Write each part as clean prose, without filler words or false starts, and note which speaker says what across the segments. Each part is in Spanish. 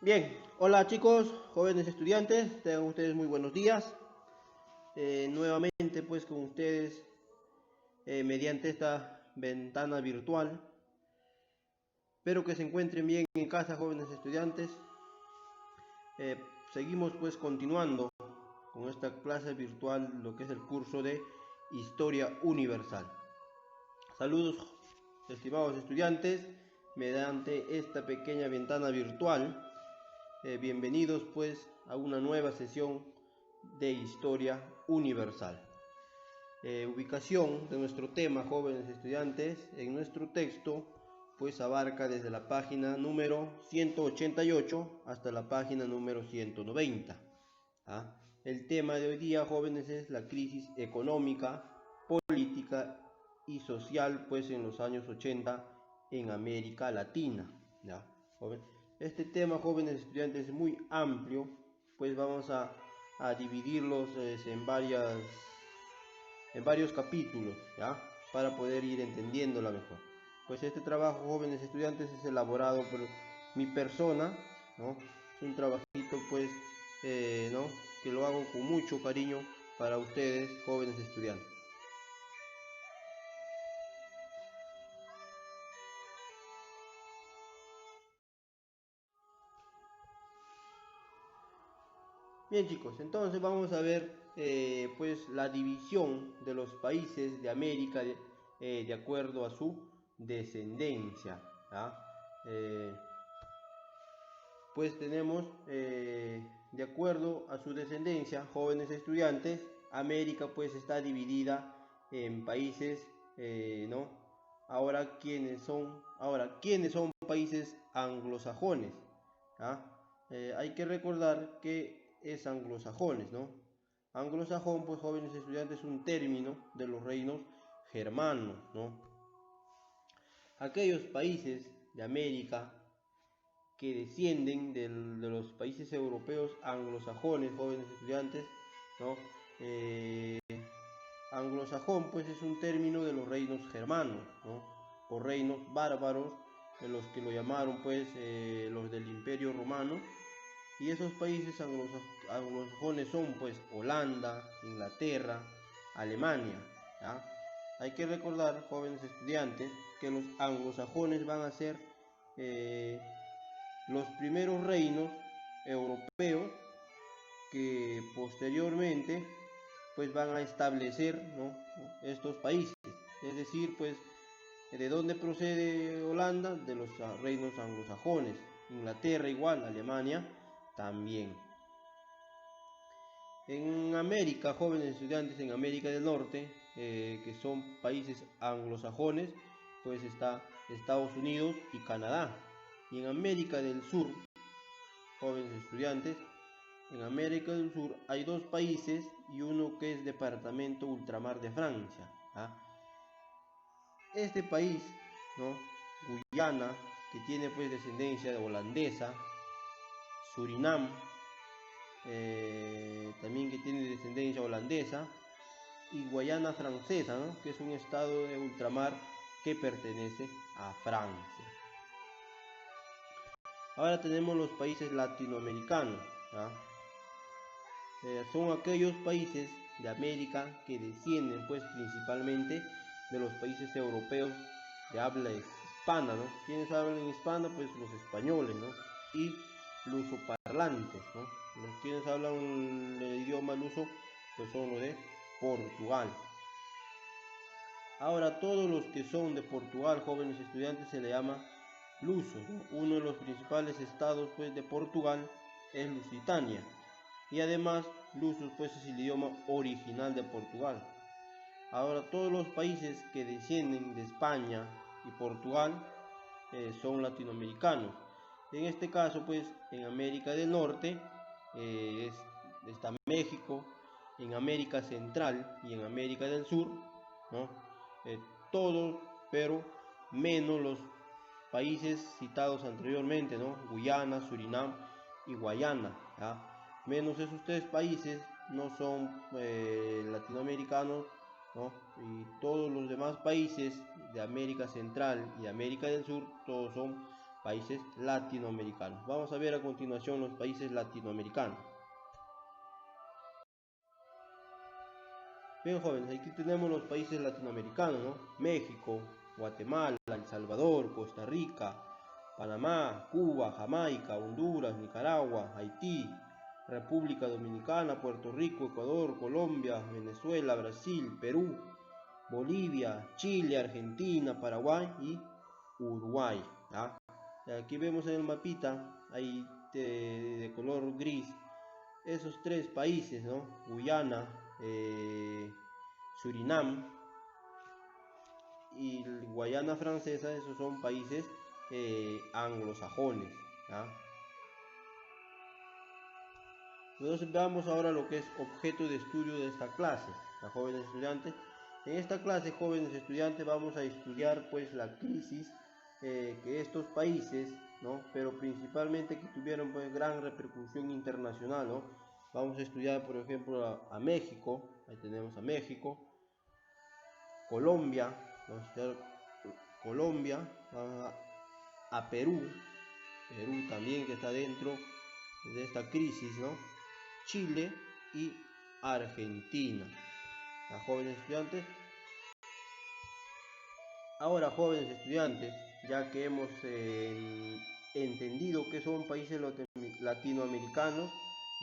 Speaker 1: Bien, hola chicos, jóvenes estudiantes, tengan ustedes muy buenos días. Nuevamente pues con ustedes mediante esta ventana virtual. Espero que se encuentren bien en casa, jóvenes estudiantes. Eh, Seguimos pues continuando con esta clase virtual, lo que es el curso de Historia Universal. Saludos, estimados estudiantes, mediante esta pequeña ventana virtual. Bienvenidos pues a una nueva sesión de Historia Universal. Ubicación de nuestro tema, jóvenes estudiantes, en nuestro texto pues abarca desde la página número 188 hasta la página número 190. ¿Ah? El tema de hoy día, jóvenes, es la crisis económica, política y social pues en los años 80 en América Latina. ¿Ya? Este tema, jóvenes estudiantes, es muy amplio, pues vamos a dividirlos en varios capítulos, ¿ya? Para poder ir entendiéndola mejor. Pues este trabajo, jóvenes estudiantes, es elaborado por mi persona, ¿no? Es un trabajito, pues, ¿no? Que lo hago con mucho cariño para ustedes, jóvenes estudiantes. Bien chicos, entonces vamos a ver pues la división de los países de América de acuerdo a su descendencia. ¿Ya? Eh, pues tenemos de acuerdo a su descendencia, jóvenes estudiantes, América pues está dividida en países, ¿no? ¿Quiénes son países anglosajones? ¿Ah? Hay que recordar que es anglosajones, ¿no? Anglosajón, pues jóvenes estudiantes, es un término de los reinos germanos, ¿no? Aquellos países de América que descienden de los países europeos anglosajones, jóvenes estudiantes, ¿no? Eh, Anglosajón, pues es un término de los reinos germanos, ¿no? O reinos bárbaros, de los que lo llamaron, pues, los del Imperio Romano. Y esos países anglosajones son, pues, Holanda, Inglaterra, Alemania, ¿ya? Hay que recordar, jóvenes estudiantes, que los anglosajones van a ser eh, los primeros reinos europeos que posteriormente pues van a establecer, ¿no? estos países. Es decir, pues de dónde procede Holanda, de los reinos anglosajones, Inglaterra igual, Alemania también. En América, jóvenes estudiantes, en América del Norte, que son países anglosajones, pues está Estados Unidos y Canadá. Y en América del Sur, jóvenes estudiantes, en América del Sur hay dos países y uno que es departamento ultramar de Francia. ¿Ah? Este país, ¿no? Guyana, que tiene pues descendencia holandesa, Surinam, también que tiene descendencia holandesa, y Guayana francesa, ¿no? Que es un estado de ultramar que pertenece a Francia. Ahora tenemos los países latinoamericanos. ¿Ah? Son aquellos países de América que descienden pues principalmente de los países europeos de habla hispana, ¿no? ¿Quiénes hablan hispana? Pues los españoles, ¿no? Y lusoparlantes, ¿no? Los quienes hablan el idioma luso pues son los de Portugal. Ahora todos los que son de Portugal, jóvenes estudiantes, se le llama lusos, ¿no? Uno de los principales estados pues de Portugal es Lusitania. Y además, luso pues es el idioma original de Portugal. Ahora, todos los países que descienden de España y Portugal son latinoamericanos. En este caso, pues, en América del Norte está México, en América Central y en América del Sur, ¿no? Todos, pero menos los países citados anteriormente, ¿no? Guyana, Surinam y Guayana, ¿ya? Menos esos tres países no son latinoamericanos, ¿no? Y todos los demás países de América Central y América del Sur, todos son países latinoamericanos. Vamos a ver a continuación los países latinoamericanos. Bien, jóvenes, aquí tenemos los países latinoamericanos, ¿no? México, Guatemala, El Salvador, Costa Rica, Panamá, Cuba, Jamaica, Honduras, Nicaragua, Haití, República Dominicana, Puerto Rico, Ecuador, Colombia, Venezuela, Brasil, Perú, Bolivia, Chile, Argentina, Paraguay y Uruguay. ¿Ah? Aquí vemos en el mapita, ahí de color gris, esos tres países, ¿no? Guyana, Surinam y Guayana Francesa. Esos son países anglosajones. ¿Ah? Entonces veamos ahora lo que es objeto de estudio de esta clase, a jóvenes estudiantes. En esta clase, jóvenes estudiantes, vamos a estudiar pues la crisis que estos países, ¿no? Pero principalmente que tuvieron pues gran repercusión internacional, ¿no? Vamos a estudiar, por ejemplo, a México. Ahí tenemos a México, Colombia, vamos a estudiar Colombia, a Perú, Perú también que está dentro de esta crisis, ¿no? Chile y Argentina. A jóvenes estudiantes. Ahora, jóvenes estudiantes, ya que hemos entendido que son países latinoamericanos,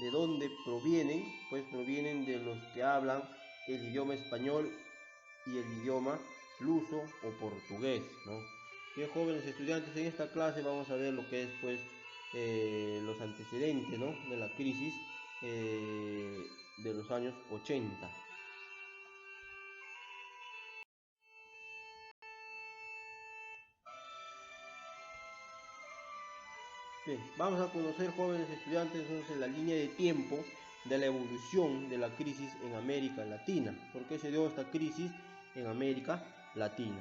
Speaker 1: de dónde provienen, pues provienen de los que hablan el idioma español y el idioma luso o portugués, ¿no? Bien, jóvenes estudiantes, en esta clase vamos a ver lo que es pues los antecedentes, ¿no? De la crisis de los años 80. Bien, vamos a conocer, jóvenes estudiantes, entonces la línea de tiempo de la evolución de la crisis en América Latina. ¿Por qué se dio esta crisis en América Latina?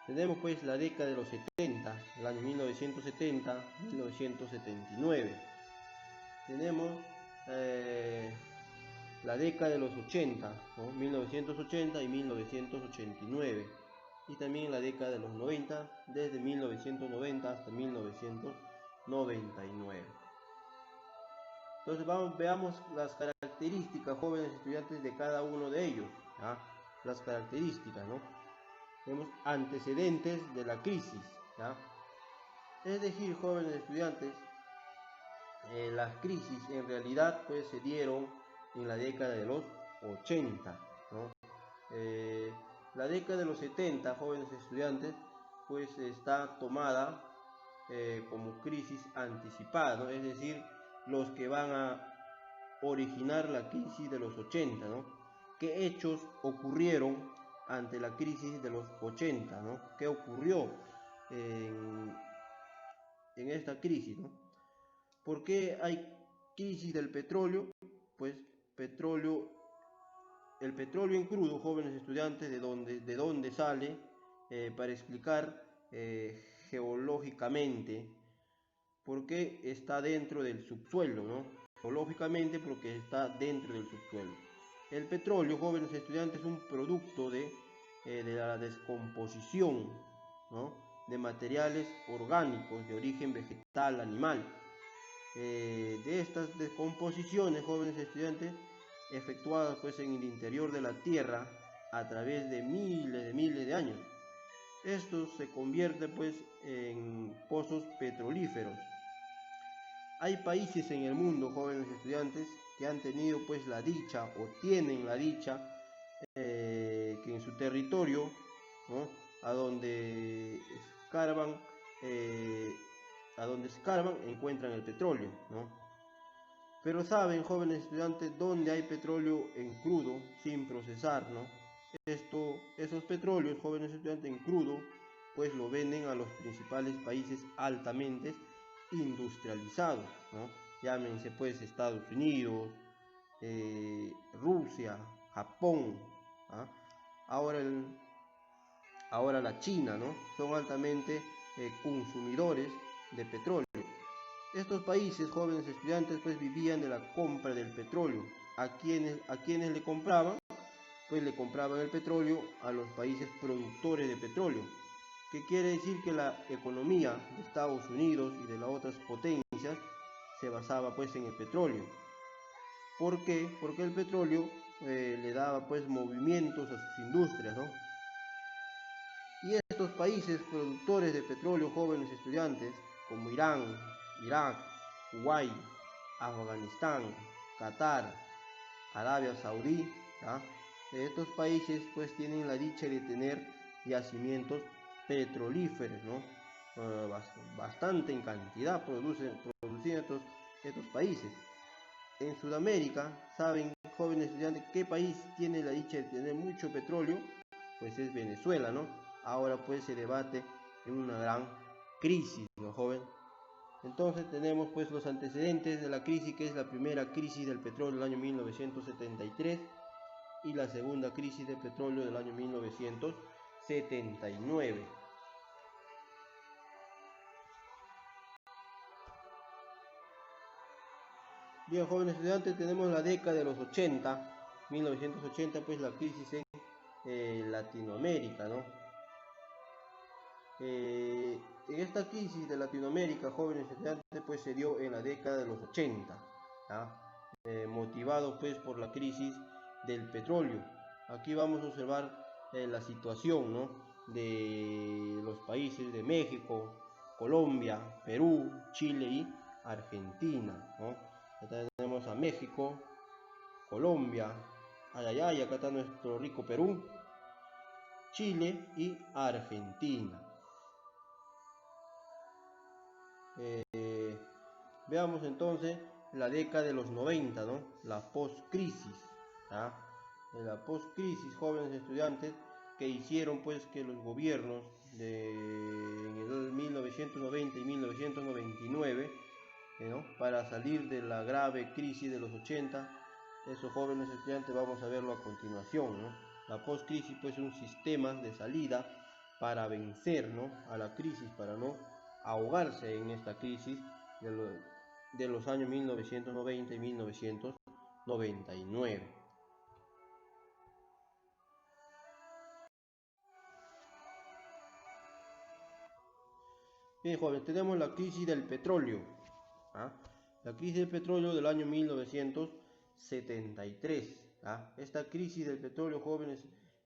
Speaker 1: Tenemos pues la década de los 70, el año 1970, 1979. Tenemos la década de los 80, ¿no? 1980 y 1989. Y también la década de los 90, desde 1990 hasta 1999. Entonces veamos las características, jóvenes estudiantes, de cada uno de ellos. ¿Ya? Las características, ¿no? Tenemos antecedentes de la crisis. ¿Ya? Es decir, jóvenes estudiantes, las crisis en realidad pues se dieron en la década de los 80, ¿no? La década de los 70, jóvenes estudiantes, pues está tomada como crisis anticipada, ¿no? Es decir, los que van a originar la crisis de los 80, ¿no? ¿Qué hechos ocurrieron ante la crisis de los 80, ¿no? ¿Qué ocurrió en esta crisis, ¿no? ¿Por qué hay crisis del petróleo? Pues el petróleo en crudo, jóvenes estudiantes, de dónde sale, para explicar geológicamente por qué está dentro del subsuelo, ¿no? Geológicamente porque está dentro del subsuelo. El petróleo, jóvenes estudiantes, es un producto de la descomposición, ¿no? De materiales orgánicos de origen vegetal, animal. De estas descomposiciones, jóvenes estudiantes, efectuadas pues en el interior de la Tierra a través de miles de años. Esto se convierte pues en pozos petrolíferos. Hay países en el mundo, jóvenes estudiantes, que han tenido pues la dicha o tienen la dicha que en su territorio, ¿no? a donde escarban encuentran el petróleo, ¿no? Pero saben, jóvenes estudiantes, dónde hay petróleo en crudo sin procesar, ¿no? Esos petróleos, jóvenes estudiantes, en crudo, pues lo venden a los principales países altamente industrializados, ¿no? Llámense pues Estados Unidos, Rusia, Japón, ¿ah? Ahora la China, ¿no? Son altamente consumidores de petróleo. Estos países, jóvenes estudiantes, pues vivían de la compra del petróleo. ¿A quienes le compraban? Pues le compraban el petróleo a los países productores de petróleo. que quiere decir que la economía de Estados Unidos y de las otras potencias se basaba pues en el petróleo. ¿Por qué? Porque el petróleo le daba pues movimientos a sus industrias, ¿no? Y estos países productores de petróleo, jóvenes estudiantes, como Irán, Irak, Kuwait, Afganistán, Qatar, Arabia Saudí, ¿ya? Estos países pues tienen la dicha de tener yacimientos petrolíferos, ¿no? Bastante en cantidad producen estos países. En Sudamérica, ¿saben, jóvenes estudiantes, qué país tiene la dicha de tener mucho petróleo? Pues es Venezuela, ¿no? Ahora pues se debate en una gran crisis, ¿no, joven? Entonces tenemos pues los antecedentes de la crisis, que es la primera crisis del petróleo del año 1973 y la segunda crisis del petróleo del año 1979. Bien, jóvenes estudiantes, tenemos la década de los 80, 1980, pues la crisis en Latinoamérica, ¿no? En esta crisis de Latinoamérica, jóvenes estudiantes, pues se dio en la década de los 80, motivado pues por la crisis del petróleo. Aquí vamos a observar la situación, ¿no?, de los países de México, Colombia, Perú, Chile y Argentina, ¿no? Acá tenemos a México, Colombia, acá está nuestro rico Perú, Chile y Argentina. Veamos entonces la década de los 90, ¿no? La post-crisis, la post-crisis, jóvenes estudiantes, que hicieron pues que los gobiernos en el 1990 y 1999, ¿no?, para salir de la grave crisis de los 80, esos jóvenes estudiantes vamos a verlo a continuación, ¿no? La post-crisis pues es un sistema de salida para vencer, ¿no?, a la crisis, para no ahogarse en esta crisis de los años 1990 y 1999. Bien, jóvenes, tenemos la crisis del petróleo. La crisis del petróleo del año 1973. Esta crisis del petróleo, jóvenes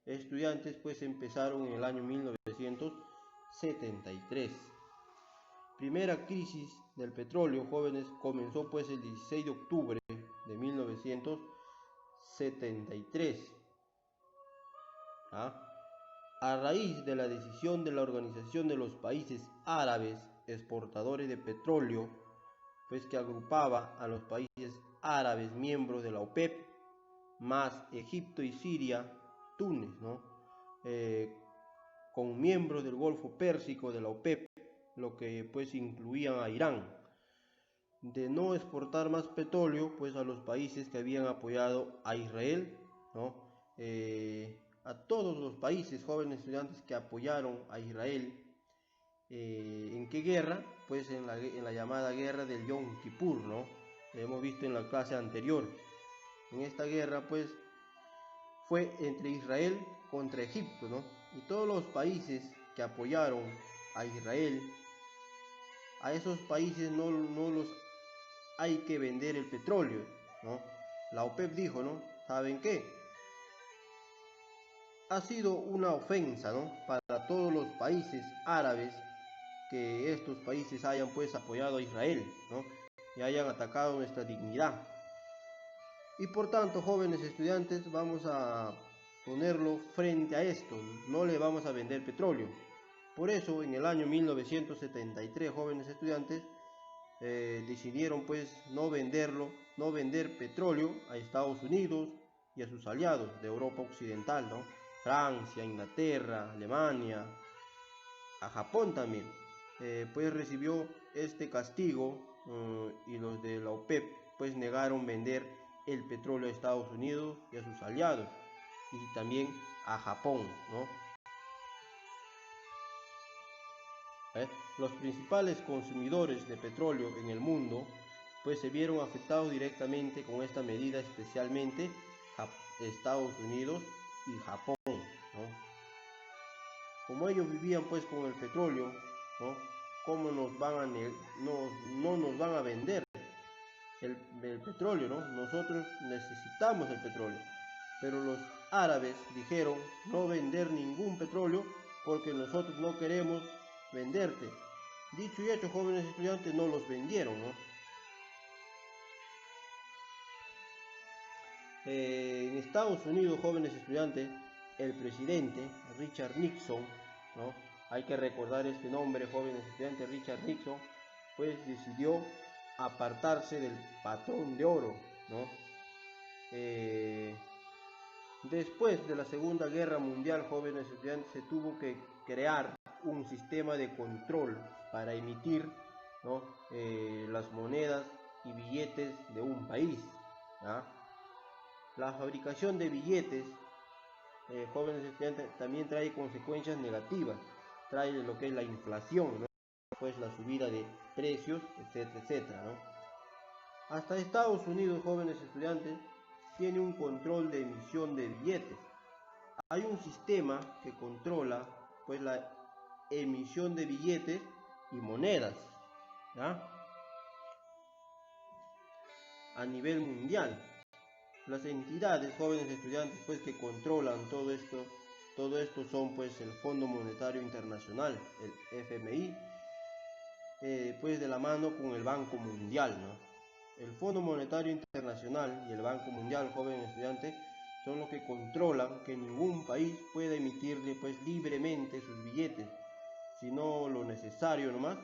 Speaker 1: estudiantes, pues empezaron en el año 1973. Primera crisis del petróleo, jóvenes, comenzó pues el 16 de octubre de 1973. A raíz de la decisión de la Organización de los Países Árabes Exportadores de Petróleo, pues que agrupaba a los países árabes miembros de la OPEP, más Egipto y Siria, Túnez, ¿no?, con miembros del Golfo Pérsico de la OPEP, lo que pues incluía a Irán, de no exportar más petróleo pues a los países que habían apoyado a Israel, ¿no? A todos los países, jóvenes estudiantes, que apoyaron a Israel. ¿En qué guerra? Pues en la llamada guerra del Yom Kippur, ¿no? Hemos visto en la clase anterior. En esta guerra pues fue entre Israel contra Egipto, ¿no? Y todos los países que apoyaron a Israel, a esos países no los hay que vender el petróleo, ¿no? La OPEP dijo, ¿no?, ¿saben qué? Ha sido una ofensa, ¿no?, para todos los países árabes que estos países hayan pues apoyado a Israel, ¿no?, y hayan atacado nuestra dignidad. Y por tanto, jóvenes estudiantes, vamos a ponerlo frente a esto, no le vamos a vender petróleo. Por eso, en el año 1973, jóvenes estudiantes decidieron pues no vender petróleo a Estados Unidos y a sus aliados de Europa Occidental, ¿no?, Francia, Inglaterra, Alemania, a Japón también, pues recibió este castigo, y los de la OPEP pues negaron vender el petróleo a Estados Unidos y a sus aliados, y también a Japón, ¿no? Los principales consumidores de petróleo en el mundo pues se vieron afectados directamente con esta medida, especialmente Estados Unidos y Japón, ¿no? como ellos vivían pues con el petróleo, ¿no? ¿Cómo nos van a no nos van a vender el petróleo, ¿no? Nosotros necesitamos el petróleo. Pero los árabes dijeron no vender ningún petróleo porque nosotros no queremos venderte. Dicho y hecho, jóvenes estudiantes, no los vendieron, ¿no? En Estados Unidos, jóvenes estudiantes, el presidente Richard Nixon, ¿no? Hay que recordar este nombre, jóvenes estudiantes, Richard Nixon, pues decidió apartarse del patrón de oro, ¿no? Después de la Segunda Guerra Mundial, jóvenes estudiantes, se tuvo que crear un sistema de control para emitir, ¿no? Las monedas y billetes de un país, ¿ya? La fabricación de billetes, jóvenes estudiantes, también trae consecuencias negativas, trae lo que es la inflación, ¿no? Pues la subida de precios, etcétera, etcétera, ¿no? Hasta Estados Unidos, jóvenes estudiantes, tiene un control de emisión de billetes. Hay un sistema que controla pues la emisión de billetes y monedas, ¿ya? A nivel mundial. Las entidades, jóvenes estudiantes, pues que controlan todo esto son pues el Fondo Monetario Internacional, el FMI, pues de la mano con el Banco Mundial, ¿no? El Fondo Monetario Internacional y el Banco Mundial, jóvenes estudiantes, son los que controlan que ningún país pueda emitirle pues libremente sus billetes, sino lo necesario nomás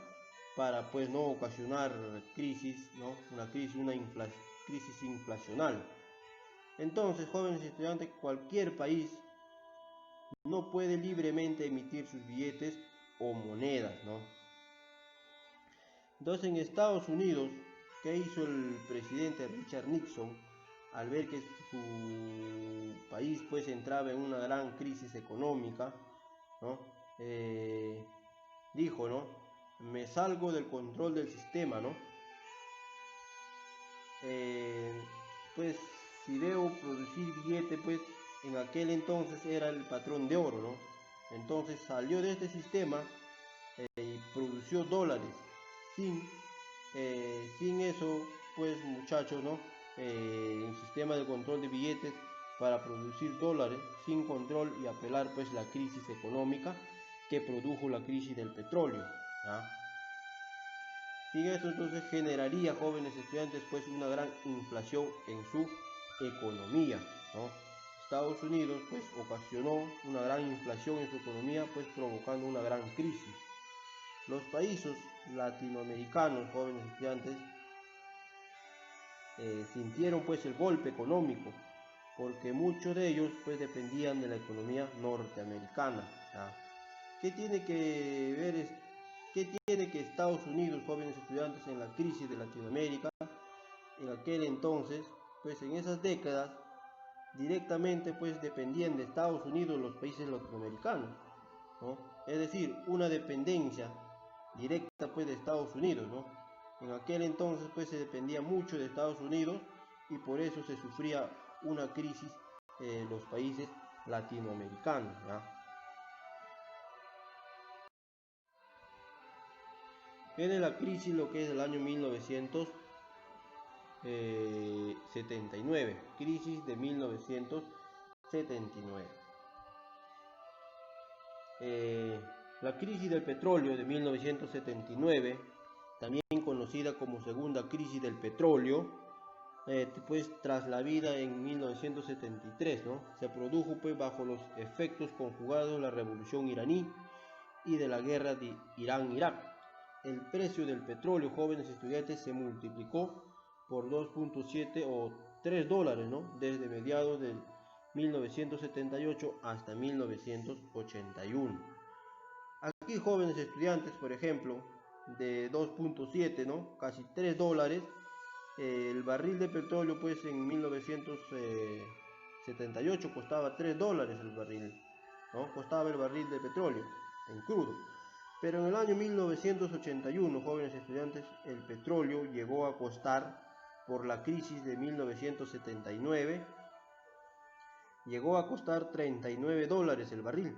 Speaker 1: para pues no ocasionar crisis, ¿no? Una crisis inflacional. Entonces, jóvenes estudiantes, cualquier país no puede libremente emitir sus billetes o monedas, ¿no? Entonces, en Estados Unidos, ¿qué hizo el presidente Richard Nixon al ver que su país pues entraba en una gran crisis económica, ¿no? Dijo, ¿no? Me salgo del control del sistema, ¿no? Pues si debo producir billete, pues en aquel entonces era el patrón de oro, ¿no? Entonces salió de este sistema y produció dólares. Sin eso, pues muchachos, ¿no? El sistema de control de billetes para producir dólares, sin control y apelar pues la crisis económica que produjo la crisis del petróleo, ¿ah? Sin eso entonces generaría, jóvenes estudiantes, pues una gran inflación en su economía, ¿no? Estados Unidos pues ocasionó una gran inflación en su economía, pues provocando una gran crisis. Los países latinoamericanos, jóvenes estudiantes, sintieron pues el golpe económico, porque muchos de ellos pues dependían de la economía norteamericana, ¿ya? ¿Qué tiene que ver ¿Qué tiene que Estados Unidos, jóvenes estudiantes, en la crisis de Latinoamérica? En aquel entonces, pues en esas décadas, directamente pues dependían de Estados Unidos los países latinoamericanos, ¿no? Es decir, una dependencia directa pues de Estados Unidos, ¿no? En aquel entonces pues se dependía mucho de Estados Unidos y por eso se sufría una crisis en los países latinoamericanos, ¿ya? Viene la crisis, lo que es el año 1979, crisis de 1979. La crisis del petróleo de 1979, también conocida como segunda crisis del petróleo, pues tras la vida en 1973, ¿no? Se produjo pues bajo los efectos conjugados de la revolución iraní y de la guerra de Irán-Irak. El precio del petróleo, jóvenes estudiantes, se multiplicó por 2.7 o 3 dólares, ¿no? Desde mediados del 1978 hasta 1981. Aquí, jóvenes estudiantes, por ejemplo, de 2.7, ¿no? Casi 3 dólares, el barril de petróleo, pues en 1978 costaba 3 dólares el barril, ¿no? Costaba el barril de petróleo en crudo. Pero en el año 1981, jóvenes estudiantes, el petróleo llegó a costar, por la crisis de 1979, llegó a costar 39 dólares el barril.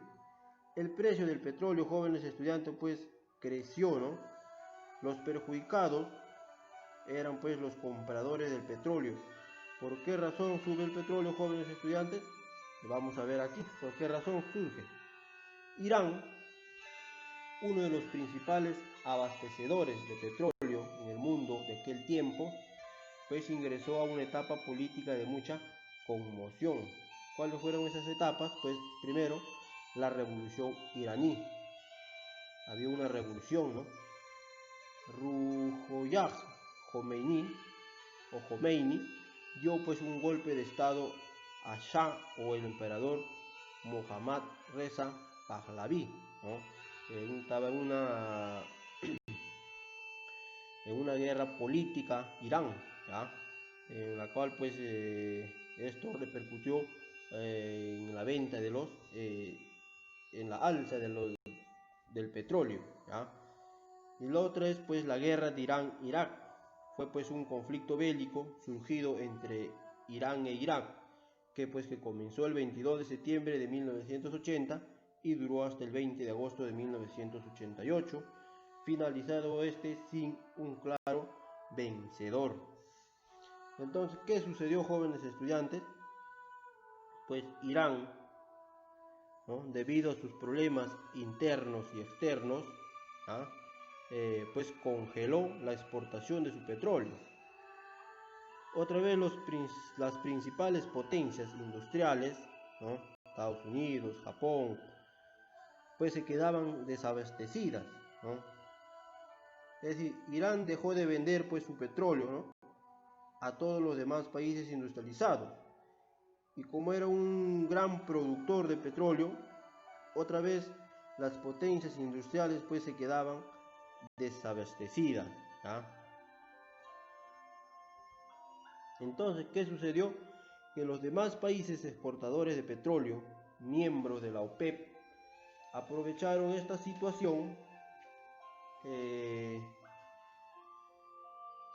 Speaker 1: el precio del petróleo, jóvenes estudiantes, pues creció, ¿no? Los perjudicados eran pues los compradores del petróleo. ¿Por qué razón sube el petróleo, jóvenes estudiantes? Vamos a ver aquí, ¿por qué razón surge? Irán, uno de los principales abastecedores de petróleo en el mundo de aquel tiempo, pues ingresó a una etapa política de mucha conmoción. ¿Cuáles fueron esas etapas? Pues primero, la revolución iraní. Había una revolución, ¿no? Ruhollah Khomeini dio pues un golpe de estado a Shah o el emperador Mohammad Reza Pahlavi, ¿no? Estaba en una guerra política Irán, ¿ya? En la cual pues esto repercutió en la venta de en la alza del petróleo, ¿ya? Y la otra es pues la guerra de Irán-Irak. Fue pues un conflicto bélico surgido entre Irán e Irak, que comenzó el 22 de septiembre de 1980 y duró hasta el 20 de agosto de 1988, finalizado sin un claro vencedor. Entonces, ¿qué sucedió, jóvenes estudiantes? Pues Irán, ¿no?, debido a sus problemas internos y externos, ¿ah?, pues congeló la exportación de su petróleo. Otra vez las principales potencias industriales, ¿no?, Estados Unidos, Japón, pues se quedaban desabastecidas, ¿no? Es decir, Irán dejó de vender pues su petróleo, ¿no?, a todos los demás países industrializados. Y como era un gran productor de petróleo, otra vez las potencias industriales pues se quedaban desabastecidas, ¿ya? Entonces, ¿qué sucedió? Que los demás países exportadores de petróleo, miembros de la OPEP, aprovecharon esta situación,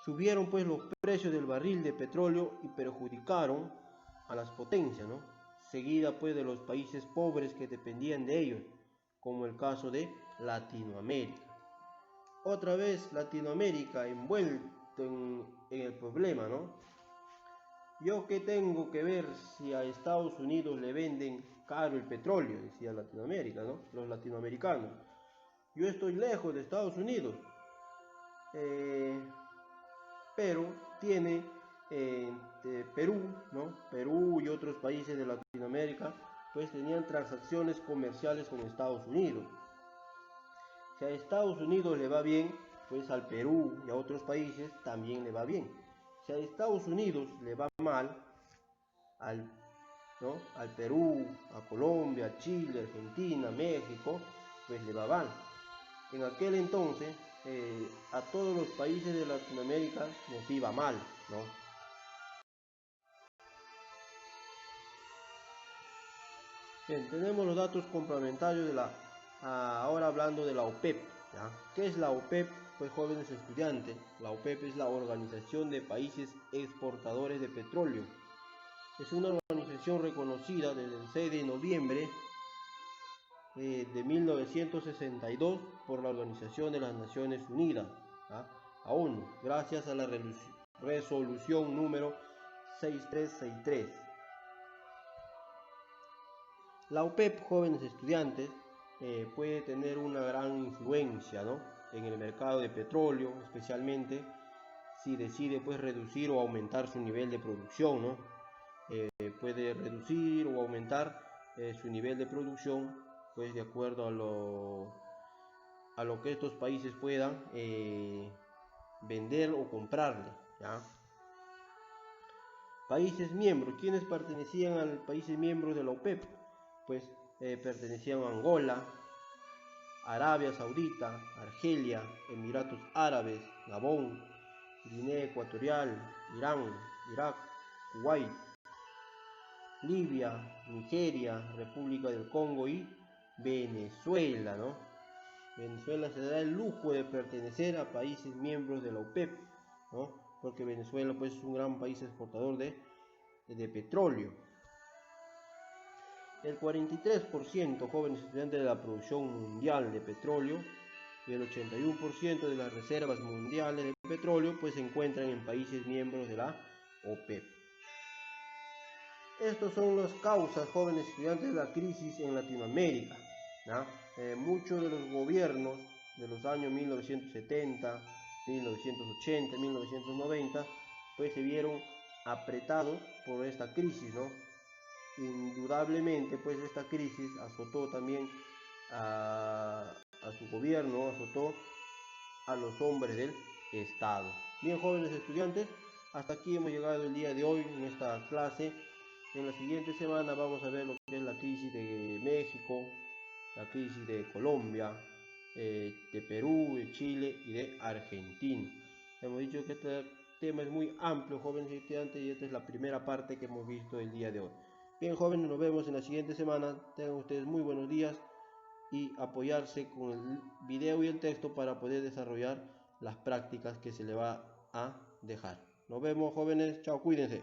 Speaker 1: subieron pues los precios del barril de petróleo y perjudicaron a las potencias, ¿no?, seguida pues de los países pobres que dependían de ellos, como el caso de Latinoamérica. Otra vez Latinoamérica envuelto en el problema, ¿no? Yo qué tengo que ver si a Estados Unidos le venden caro el petróleo, decía Latinoamérica, ¿no?, los latinoamericanos. Yo estoy lejos de Estados Unidos, pero tiene Perú, ¿no? Perú y otros países de Latinoamérica pues tenían transacciones comerciales con Estados Unidos. Si a Estados Unidos le va bien, pues al Perú y a otros países también le va bien. Si a Estados Unidos le va mal, ¿no?, al Perú, a Colombia, a Chile, Argentina, México, pues le va mal. En aquel entonces a todos los países de Latinoamérica nos iba mal, ¿no? Bien, tenemos los datos complementarios de ahora hablando de la OPEP, ¿ya? ¿Qué es la OPEP? Pues jóvenes estudiantes, la OPEP es la Organización de Países Exportadores de Petróleo. Es una organización reconocida desde el 6 de noviembre de 1962 por la Organización de las Naciones Unidas, ¿ah?, a ONU, gracias a la resolución número 6363. La OPEP, jóvenes estudiantes, puede tener una gran influencia, ¿no?, en el mercado de petróleo, especialmente si decide pues reducir o aumentar su nivel de producción, ¿no? Puede reducir o aumentar su nivel de producción pues de acuerdo a lo que estos países puedan vender o comprarle, ¿ya? Países miembros. ¿Quiénes pertenecían a los países miembros de la OPEP? Pues pertenecían a Angola, Arabia Saudita, Argelia, Emiratos Árabes, Gabón, Guinea Ecuatorial, Irán, Irak, Kuwait, Libia, Nigeria, República del Congo y Venezuela, ¿no? Venezuela se da el lujo de pertenecer a países miembros de la OPEP, ¿no?, porque Venezuela pues es un gran país exportador de petróleo. el 43% jóvenes estudiantes de la producción mundial de petróleo y el 81% de las reservas mundiales de petróleo pues se encuentran en países miembros de la OPEP. Estas son las causas, jóvenes estudiantes, de la crisis en Latinoamérica. Muchos de los gobiernos de los años 1970, 1980, 1990, pues se vieron apretados por esta crisis, ¿no? Indudablemente, pues esta crisis azotó también a su gobierno, azotó a los hombres del Estado. Bien, jóvenes estudiantes, hasta aquí hemos llegado el día de hoy en esta clase. En la siguiente semana vamos a ver lo que es la crisis de México, la crisis de Colombia, de Perú, de Chile y de Argentina. Hemos dicho que este tema es muy amplio, jóvenes estudiantes, y esta es la primera parte que hemos visto el día de hoy. Bien, jóvenes, nos vemos en la siguiente semana. Tengan ustedes muy buenos días y apoyarse con el video y el texto para poder desarrollar las prácticas que se le va a dejar. Nos vemos, jóvenes. Chao, cuídense.